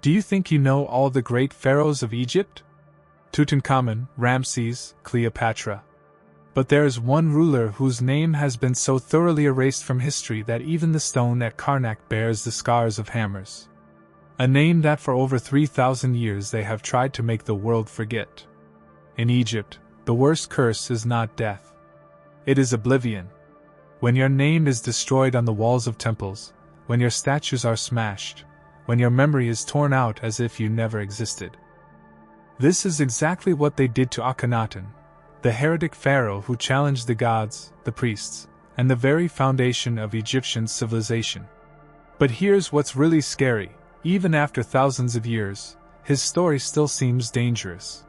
Do you think you know all the great pharaohs of Egypt? Tutankhamun, Ramses, Cleopatra. But there is one ruler whose name has been so thoroughly erased from history that even the stone at Karnak bears the scars of hammers. A name that for over 3,000 years they have tried to make the world forget. In Egypt, the worst curse is not death. It is oblivion. When your name is destroyed on the walls of temples, when your statues are smashed, when your memory is torn out as if you never existed. This is exactly what they did to Akhenaten, the heretic pharaoh who challenged the gods, the priests, and the very foundation of Egyptian civilization. But here's what's really scary: even after thousands of years, his story still seems dangerous.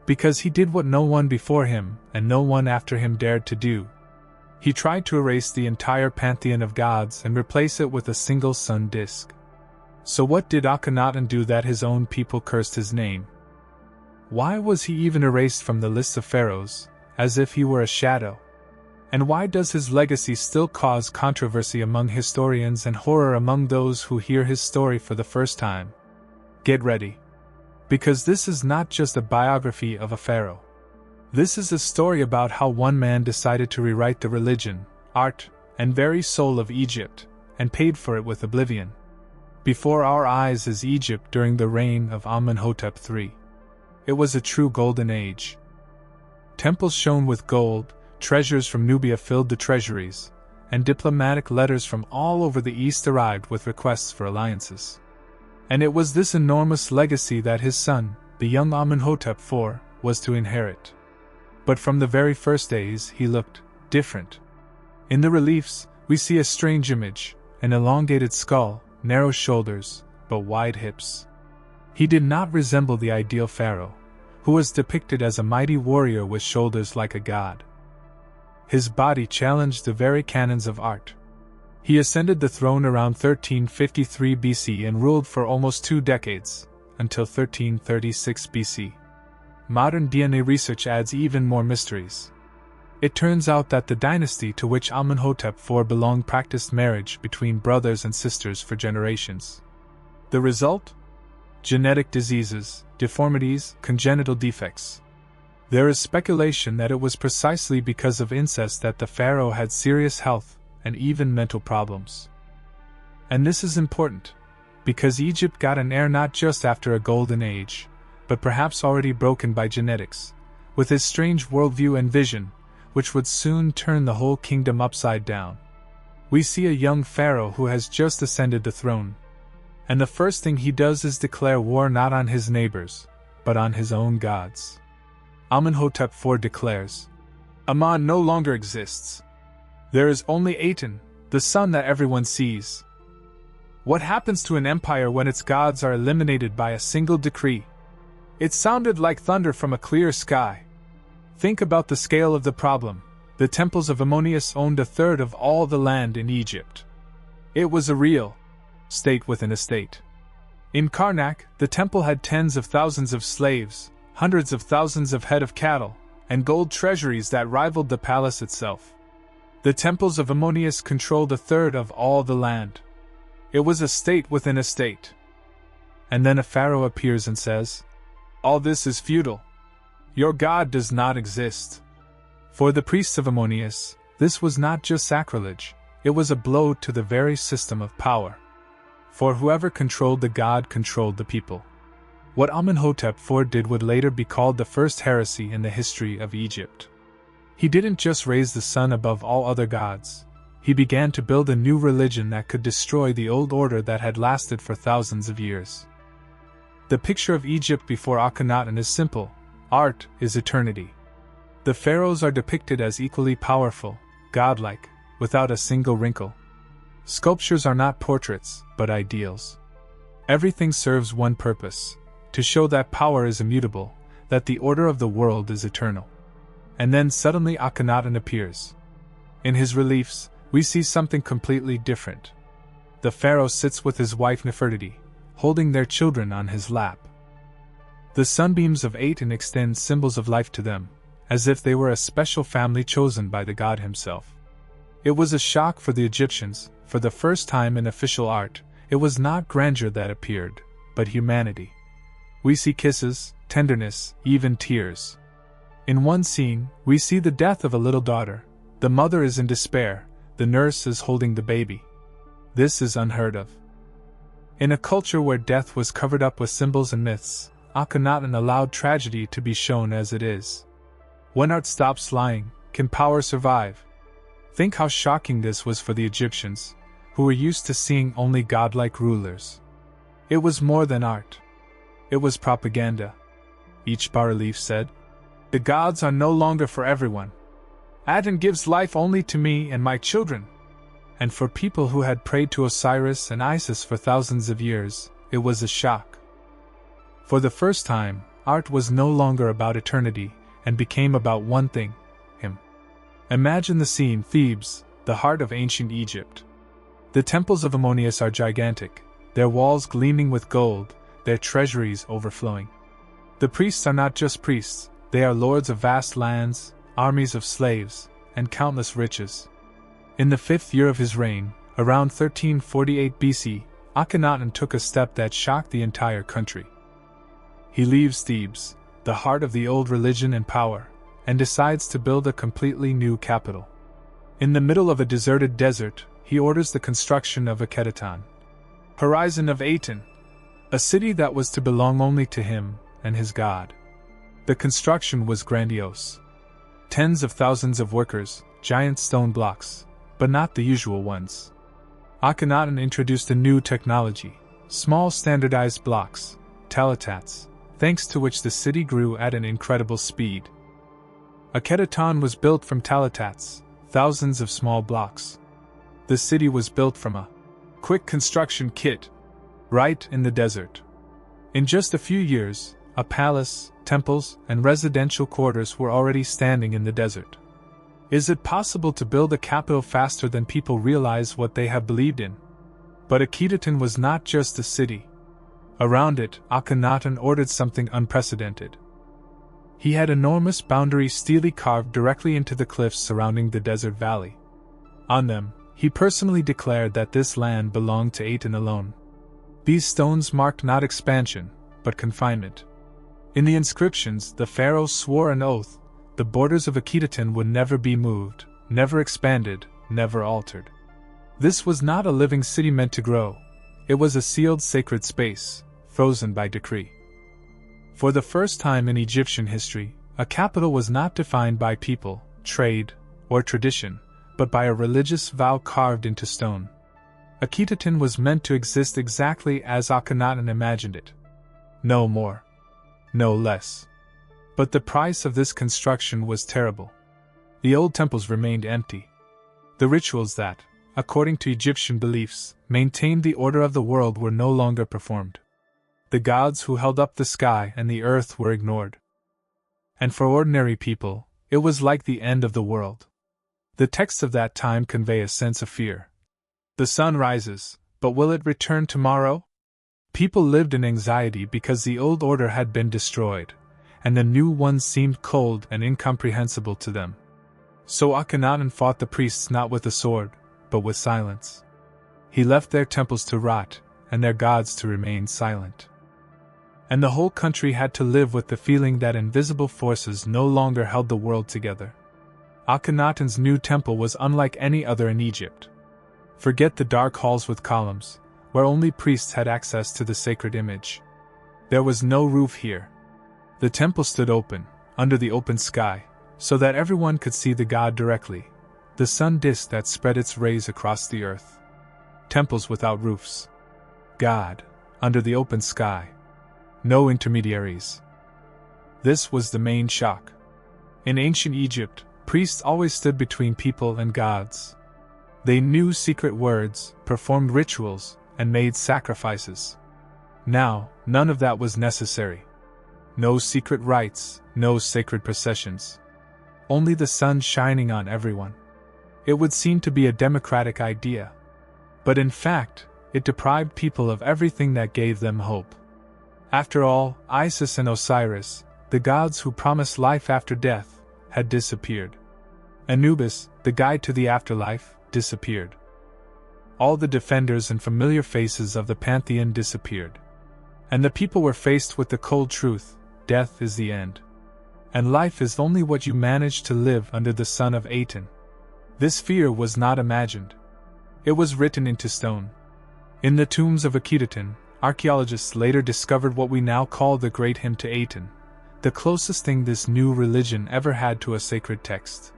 Because he did what no one before him and no one after him dared to do. He tried to erase the entire pantheon of gods and replace it with a single sun disk. So what did Akhenaten do that his own people cursed his name? Why was he even erased from the list of pharaohs, as if he were a shadow? And why does his legacy still cause controversy among historians and horror among those who hear his story for the first time? Get ready. Because this is not just a biography of a pharaoh. This is a story about how one man decided to rewrite the religion, art, and very soul of Egypt, and paid for it with oblivion. Before our eyes is Egypt during the reign of Amenhotep III. It was a true golden age. Temples shone with gold, treasures from Nubia filled the treasuries, and diplomatic letters from all over the East arrived with requests for alliances. And it was this enormous legacy that his son, the young Amenhotep IV, was to inherit. But from the very first days he looked different. In the reliefs, we see a strange image, an elongated skull, narrow shoulders, but wide hips. He did not resemble the ideal pharaoh, who was depicted as a mighty warrior with shoulders like a god. His body challenged the very canons of art. He ascended the throne around 1353 BC and ruled for almost 2 decades, until 1336 BC. Modern DNA research adds even more mysteries. It turns out that the dynasty to which Amenhotep IV belonged practiced marriage between brothers and sisters for generations. The result? Genetic diseases, deformities, congenital defects. There is speculation that it was precisely because of incest that the pharaoh had serious health and even mental problems. And this is important, because Egypt got an heir not just after a golden age, but perhaps already broken by genetics, with his strange worldview and vision, which would soon turn the whole kingdom upside down. We see a young pharaoh who has just ascended the throne, and the first thing he does is declare war not on his neighbors, but on his own gods. Amenhotep IV declares, Amun no longer exists. There is only Aten, the sun that everyone sees. What happens to an empire when its gods are eliminated by a single decree? It sounded like thunder from a clear sky. Think about the scale of the problem. The temples of Ammonius owned a third of all the land in Egypt. It was a real state within a state. In Karnak, the temple had tens of thousands of slaves, hundreds of thousands of head of cattle, and gold treasuries that rivaled the palace itself. The temples of Ammonius controlled a third of all the land. It was a state within a state. And then a pharaoh appears and says, All this is futile. Your god does not exist. For the priests of Ammonius, this was not just sacrilege, it was a blow to the very system of power. For whoever controlled the god controlled the people. What Amenhotep IV did would later be called the first heresy in the history of Egypt. He didn't just raise the sun above all other gods. He began to build a new religion that could destroy the old order that had lasted for thousands of years. The picture of Egypt before Akhenaten is simple. Art is eternity. The pharaohs are depicted as equally powerful, godlike, without a single wrinkle. Sculptures are not portraits, but ideals. Everything serves one purpose: to show that power is immutable, that the order of the world is eternal. And then suddenly Akhenaten appears. In his reliefs, we see something completely different. The pharaoh sits with his wife Nefertiti, holding their children on his lap. The sunbeams of Aten extend symbols of life to them, as if they were a special family chosen by the god himself. It was a shock for the Egyptians. For the first time in official art, it was not grandeur that appeared, but humanity. We see kisses, tenderness, even tears. In one scene, we see the death of a little daughter. The mother is in despair, the nurse is holding the baby. This is unheard of. In a culture where death was covered up with symbols and myths, Akhenaten allowed tragedy to be shown as it is. When art stops lying, can power survive? Think how shocking this was for the Egyptians, who were used to seeing only godlike rulers. It was more than art. It was propaganda. Each bas-relief said, "The gods are no longer for everyone. Aten gives life only to me and my children." And for people who had prayed to Osiris and Isis for thousands of years, it was a shock. For the first time, art was no longer about eternity, and became about one thing: him. Imagine the scene: Thebes, the heart of ancient Egypt. The temples of Ammonius are gigantic, their walls gleaming with gold, their treasuries overflowing. The priests are not just priests, they are lords of vast lands, armies of slaves, and countless riches. In the 5th year of his reign, around 1348 BC, Akhenaten took a step that shocked the entire country. He leaves Thebes, the heart of the old religion and power, and decides to build a completely new capital. In the middle of a deserted desert, he orders the construction of Akhenaten, horizon of Aten, a city that was to belong only to him and his god. The construction was grandiose. Tens of thousands of workers, giant stone blocks, but not the usual ones. Akhenaten introduced a new technology: small standardized blocks, talatats, thanks to which the city grew at an incredible speed. Akhenaten was built from talatats, thousands of small blocks. The city was built from a quick construction kit, right in the desert. In just a few years, a palace, temples, and residential quarters were already standing in the desert. Is it possible to build a capital faster than people realize what they have believed in? But Akhenaten was not just a city. Around it, Akhenaten ordered something unprecedented. He had enormous boundaries steely carved directly into the cliffs surrounding the desert valley. On them, he personally declared that this land belonged to Aten alone. These stones marked not expansion, but confinement. In the inscriptions, the pharaoh swore an oath: the borders of Akhenaten would never be moved, never expanded, never altered. This was not a living city meant to grow. It was a sealed sacred space, frozen by decree. For the first time in Egyptian history, a capital was not defined by people, trade, or tradition, but by a religious vow carved into stone. Akhenaten was meant to exist exactly as Akhenaten imagined it. No more. No less. But the price of this construction was terrible. The old temples remained empty. The rituals that, according to Egyptian beliefs, maintained the order of the world were no longer performed. The gods who held up the sky and the earth were ignored. And for ordinary people, it was like the end of the world. The texts of that time convey a sense of fear. The sun rises, but will it return tomorrow? People lived in anxiety because the old order had been destroyed, and the new one seemed cold and incomprehensible to them. So Akhenaten fought the priests not with a sword, but with silence. He left their temples to rot, and their gods to remain silent. And the whole country had to live with the feeling that invisible forces no longer held the world together. Akhenaten's new temple was unlike any other in Egypt. Forget the dark halls with columns, where only priests had access to the sacred image. There was no roof here. The temple stood open, under the open sky, so that everyone could see the god directly, the sun disk that spread its rays across the earth. Temples without roofs. God, under the open sky. No intermediaries. This was the main shock. In ancient Egypt, priests always stood between people and gods. They knew secret words, performed rituals, and made sacrifices. Now, none of that was necessary. No secret rites, no sacred processions. Only the sun shining on everyone. It would seem to be a democratic idea. But in fact, it deprived people of everything that gave them hope. After all, Isis and Osiris, the gods who promised life after death, had disappeared. Anubis, the guide to the afterlife, disappeared. All the defenders and familiar faces of the pantheon disappeared. And the people were faced with the cold truth: death is the end. And life is only what you manage to live under the sun of Aten. This fear was not imagined. It was written into stone. In the tombs of Akhenaten, archaeologists later discovered what we now call the Great Hymn to Aten, the closest thing this new religion ever had to a sacred text.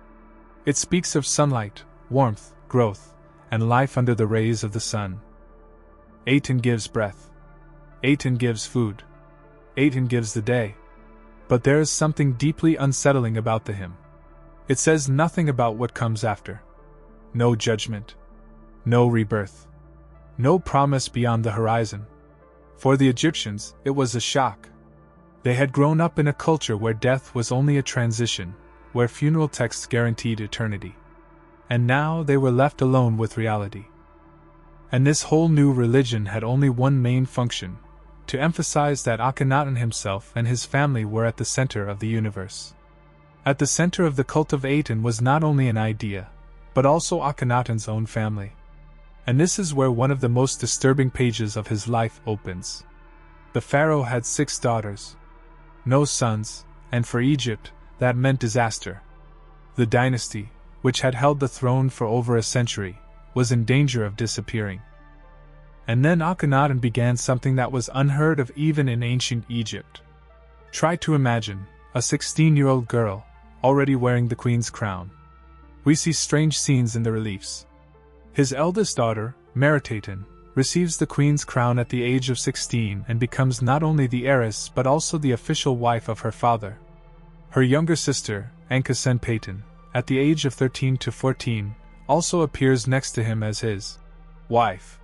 It speaks of sunlight, warmth, growth, and life under the rays of the sun. Aten gives breath. Aten gives food. Aten gives the day. But there is something deeply unsettling about the hymn. It says nothing about what comes after. No judgment. No rebirth. No promise beyond the horizon. For the Egyptians, it was a shock. They had grown up in a culture where death was only a transition, where funeral texts guaranteed eternity. And now they were left alone with reality. And this whole new religion had only one main function: to emphasize that Akhenaten himself and his family were at the center of the universe. At the center of the cult of Aten was not only an idea, but also Akhenaten's own family. And this is where one of the most disturbing pages of his life opens. The pharaoh had 6 daughters. No sons, and for Egypt, that meant disaster. The dynasty, which had held the throne for over a century, was in danger of disappearing. And then Akhenaten began something that was unheard of even in ancient Egypt. Try to imagine a 16-year-old girl, already wearing the queen's crown. We see strange scenes in the reliefs. His eldest daughter, Akhenaten, receives the queen's crown at the age of 16 and becomes not only the heiress but also the official wife of her father. Her younger sister, Akhenaten, at the age of 13 to 14, also appears next to him as his wife.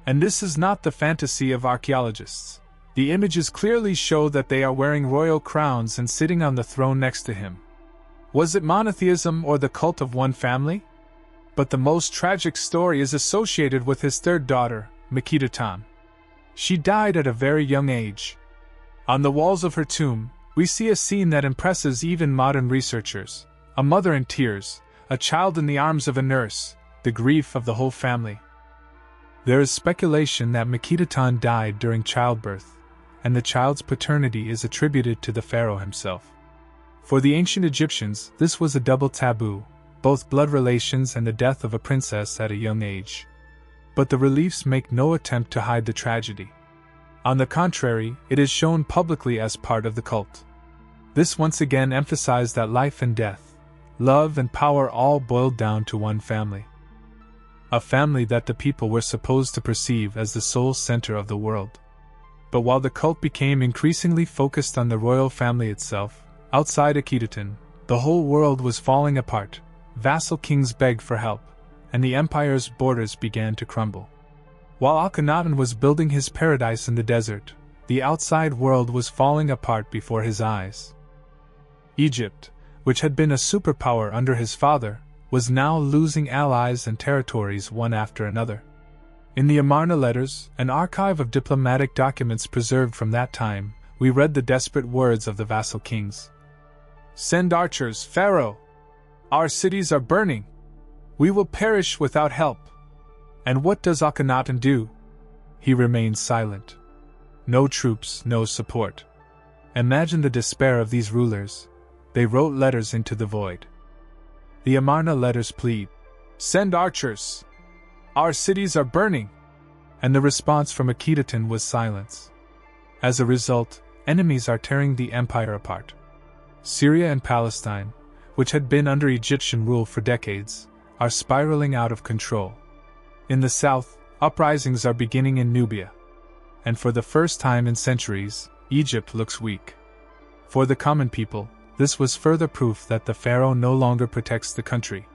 And this is not the fantasy of archaeologists. The images clearly show that they are wearing royal crowns and sitting on the throne next to him. Was it monotheism or the cult of one family? But the most tragic story is associated with his third daughter, Akhenaten. She died at a very young age. On the walls of her tomb, we see a scene that impresses even modern researchers: a mother in tears, a child in the arms of a nurse, the grief of the whole family. There is speculation that Akhenaten died during childbirth, and the child's paternity is attributed to the pharaoh himself. For the ancient Egyptians, this was a double taboo: both blood relations and the death of a princess at a young age. But the reliefs make no attempt to hide the tragedy. On the contrary, it is shown publicly as part of the cult. This once again emphasized that life and death, love and power all boiled down to one family. A family that the people were supposed to perceive as the sole center of the world. But while the cult became increasingly focused on the royal family itself, outside Akhenaten, the whole world was falling apart. Vassal kings begged for help, and the empire's borders began to crumble. While Akhenaten was building his paradise in the desert, the outside world was falling apart before his eyes. Egypt, which had been a superpower under his father, was now losing allies and territories one after another. In the Amarna letters, an archive of diplomatic documents preserved from that time, we read the desperate words of the vassal kings. "Send archers, Pharaoh! Our cities are burning! We will perish without help!" And what does Akhenaten do? He remains silent. No troops, no support. Imagine the despair of these rulers. They wrote letters into the void. The Amarna letters plead, "Send archers! Our cities are burning!" And the response from Akhenaten was silence. As a result, enemies are tearing the empire apart. Syria and Palestine, which had been under Egyptian rule for decades, are spiraling out of control. In the south, uprisings are beginning in Nubia. And for the first time in centuries, Egypt looks weak. For the common people, this was further proof that the pharaoh no longer protects the country.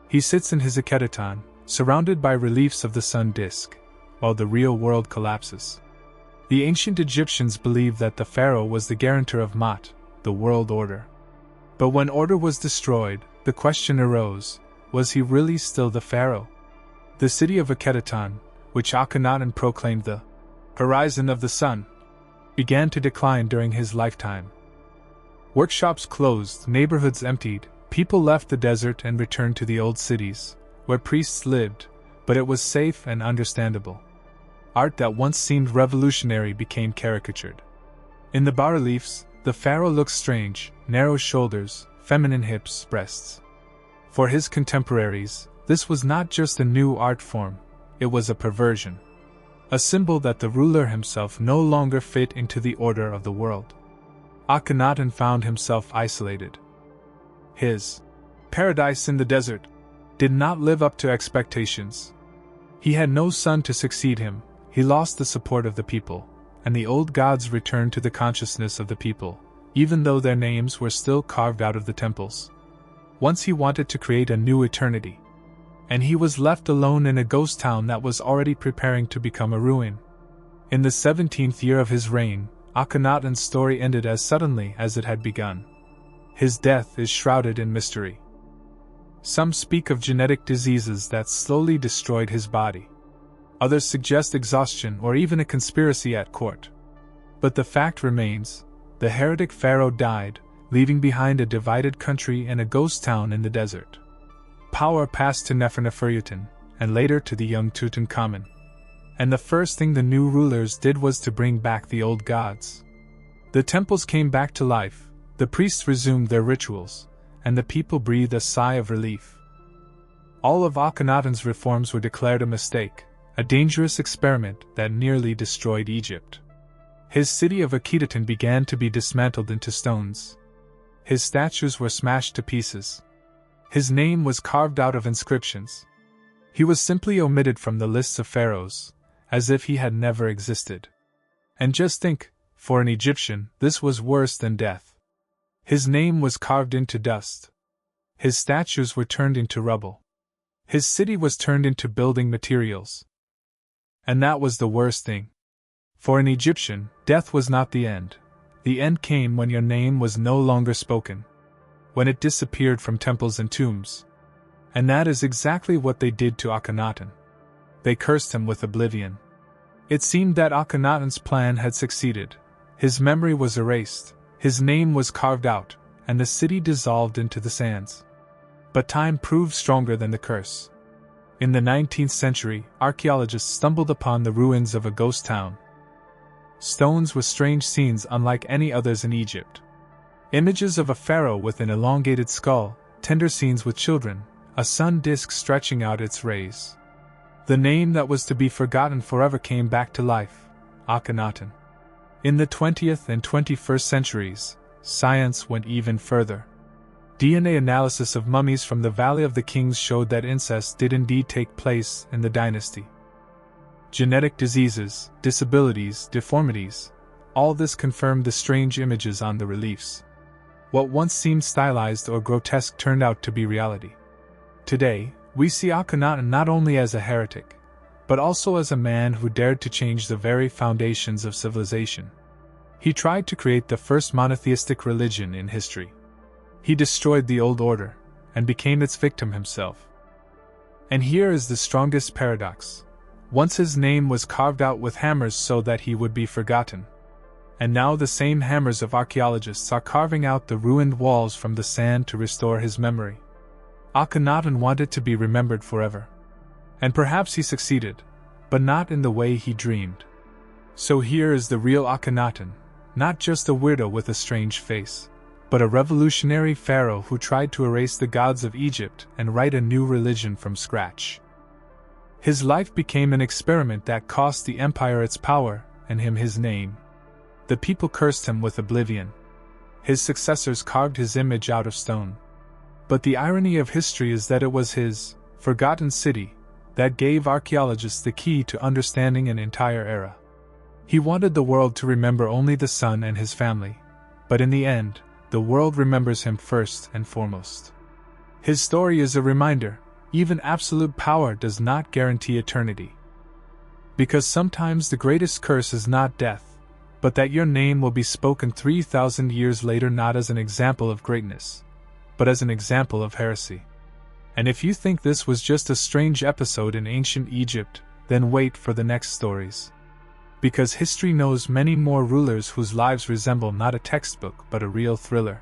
He sits in his Akhenaten, surrounded by reliefs of the sun disk, while the real world collapses. The ancient Egyptians believed that the pharaoh was the guarantor of Maat, the world order. But when order was destroyed, the question arose, was he really still the pharaoh? The city of Akhenaten, which Akhenaten proclaimed the horizon of the sun, began to decline during his lifetime. Workshops closed, neighborhoods emptied, people left the desert and returned to the old cities, where priests lived, but it was safe and understandable. art that once seemed revolutionary became caricatured. In the bas-reliefs, the pharaoh looks strange, narrow shoulders, feminine hips, breasts. For his contemporaries, this was not just a new art form, it was a perversion. A symbol that the ruler himself no longer fit into the order of the world. Akhenaten found himself isolated. His paradise in the desert did not live up to expectations. He had no son to succeed him, he lost the support of the people, and the old gods returned to the consciousness of the people, even though their names were still carved out of the temples. Once he wanted to create a new eternity. And he was left alone in a ghost town that was already preparing to become a ruin. In the 17th year of his reign, Akhenaten's story ended as suddenly as it had begun. His death is shrouded in mystery. Some speak of genetic diseases that slowly destroyed his body. Others suggest exhaustion or even a conspiracy at court. But the fact remains, the heretic pharaoh died, leaving behind a divided country and a ghost town in the desert. Power passed to Nefertiti, and later to the young Tutankhamun. And the first thing the new rulers did was to bring back the old gods. The temples came back to life, the priests resumed their rituals, and the people breathed a sigh of relief. All of Akhenaten's reforms were declared a mistake, a dangerous experiment that nearly destroyed Egypt. His city of Akhenaten began to be dismantled into stones. His statues were smashed to pieces. His name was carved out of inscriptions. He was simply omitted from the lists of pharaohs, as if he had never existed. And just think, for an Egyptian, this was worse than death. His name was carved into dust. His statues were turned into rubble. His city was turned into building materials. And that was the worst thing. For an Egyptian, death was not the end. The end came when your name was no longer spoken. When it disappeared from temples and tombs. And that is exactly what they did to Akhenaten. They cursed him with oblivion. It seemed that Akhenaten's plan had succeeded. His memory was erased, his name was carved out, and the city dissolved into the sands. But time proved stronger than the curse. In the 19th century, archaeologists stumbled upon the ruins of a ghost town. Stones with strange scenes unlike any others in Egypt. Images of a pharaoh with an elongated skull, tender scenes with children, a sun disk stretching out its rays. The name that was to be forgotten forever came back to life, Akhenaten. In the 20th and 21st centuries, science went even further. DNA analysis of mummies from the Valley of the Kings showed that incest did indeed take place in the dynasty. Genetic diseases, disabilities, deformities, all this confirmed the strange images on the reliefs. What once seemed stylized or grotesque turned out to be reality. Today, we see Akhenaten not only as a heretic, but also as a man who dared to change the very foundations of civilization. He tried to create the first monotheistic religion in history. He destroyed the old order, and became its victim himself. And here is the strongest paradox. Once his name was carved out with hammers so that he would be forgotten. And now the same hammers of archaeologists are carving out the ruined walls from the sand to restore his memory. Akhenaten wanted to be remembered forever. And perhaps he succeeded, but not in the way he dreamed. So here is the real Akhenaten, not just a weirdo with a strange face, but a revolutionary pharaoh who tried to erase the gods of Egypt and write a new religion from scratch. His life became an experiment that cost the empire its power and him his name. The people cursed him with oblivion. His successors carved his image out of stone. But the irony of history is that it was his forgotten city that gave archaeologists the key to understanding an entire era. He wanted the world to remember only the son and his family, but in the end, the world remembers him first and foremost. His story is a reminder, even absolute power does not guarantee eternity. Because sometimes the greatest curse is not death, but that your name will be spoken 3,000 years later not as an example of greatness, but as an example of heresy. And if you think this was just a strange episode in ancient Egypt, then wait for the next stories. Because history knows many more rulers whose lives resemble not a textbook but a real thriller.